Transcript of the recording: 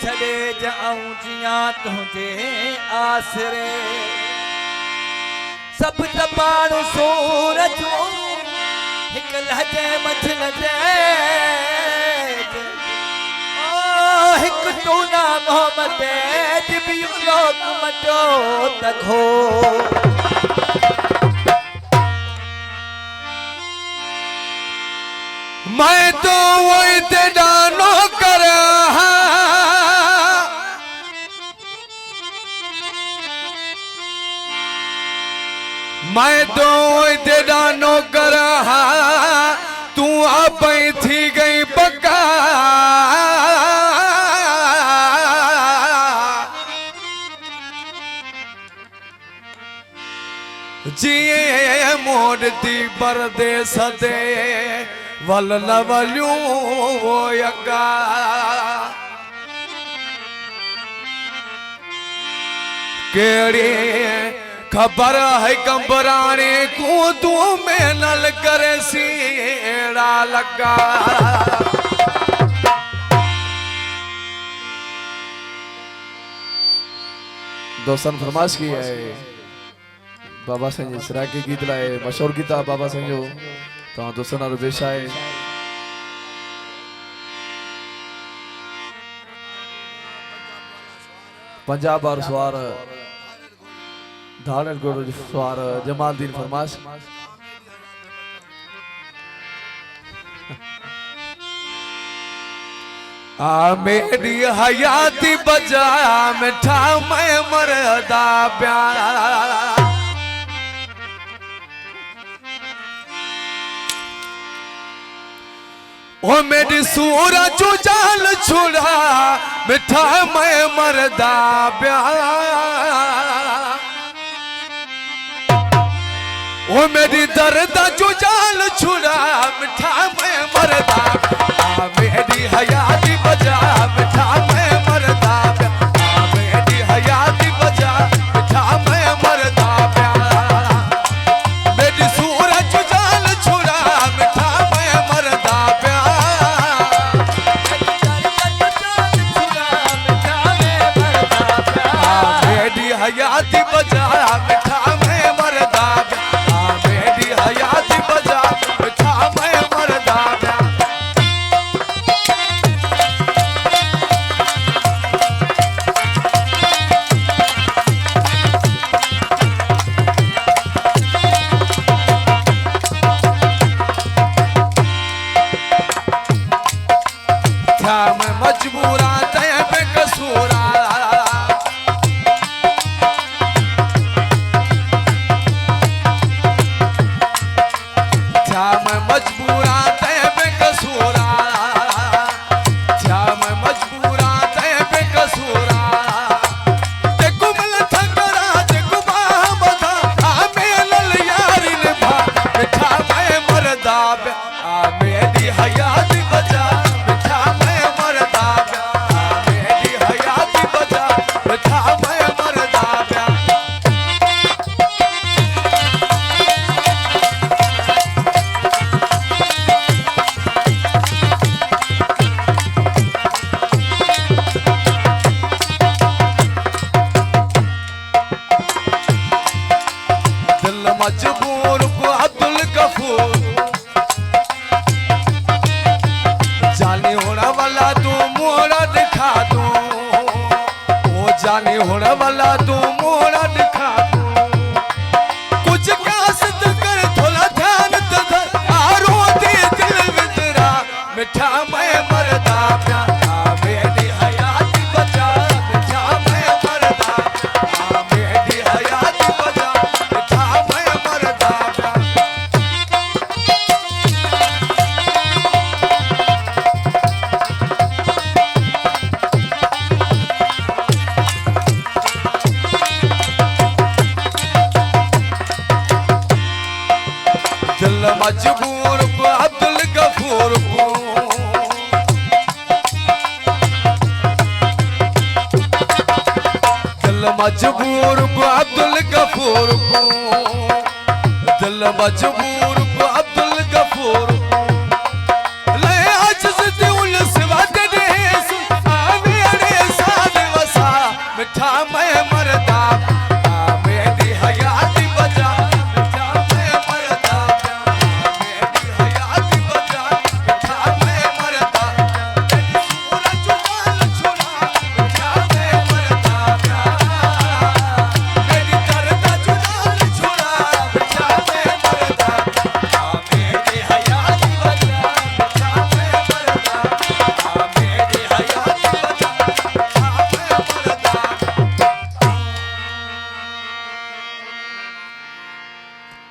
छड़े जाऊं जियां तुझे आसरे सब तपाणु सूरज एक लहजे मझल दे एक तूना मोहम्मद जिबी लोक मटो तखो मैं तो वही तेरा नौकर मैं तो वही तेरा नौकर तू आप थी गई पक्का जिए मोड़ती परदेस दे वल लवल्यू वो यगा केड़ी खबर है कंबराने को तू में नल करे सीड़ा लगा दोस्तन फरमाइश की है बाबा सिंह सिरा के गीत लाए मशहूर गीत बाबा सिंह जो तो दोस्तन और बेशा है पंजाब और स्वार धारण गुरु स्वार जमालदीन फरमाश आ मेरी हयाती बजा मिठा मैं मरदा प्यारा ओ मेरी सूरज जाल छुड़ा मिठा मैं मरदा प्यारा ओ मेरी दर्द जो जाल छुड़ा मिठा मैं मरदा मेरी हयाती बजा मिठा मैं मरदा मेरी हयाती बजा मिठा मैं मरदा मेरी सूरज जाल छुड़ा मिठा मैं मरदा मेरी हयाती बजा मिठा मैं मरदा हयाती बजा मिठा मैं मरदा था मैं मजबूरा तय बेकसूरा मैं मजबूरा तय बेकसूरा मैं मजबूरा तय बेकसूरा ते गुमल थकरा ते गुमा बधा आमे लल यारी ने भा मिठा मैं मरदा मेरी हयाती बजा मिठा मैं मरदा मेरी हयाती बजा मिठा मैं मरदा मजबूर को अब्दुल गफूर जाने होने वाला तू मोरा दिखा दू ओ जाने होने वाला तू मोरा दिखा दू कुछ कासत कर थोड़ा ध्यान धर आरो दे दिल वितरा मिठा मैं मरदा मेरी हयाती बजा मिठा मैं मरदा मेरी हयाती बजा मिठा मैं मरदा दिल मजबूर को अब्दुल गफूर को दिल मजबूर को अब्दुल गफूर को दिल मजबूर को अब्दुल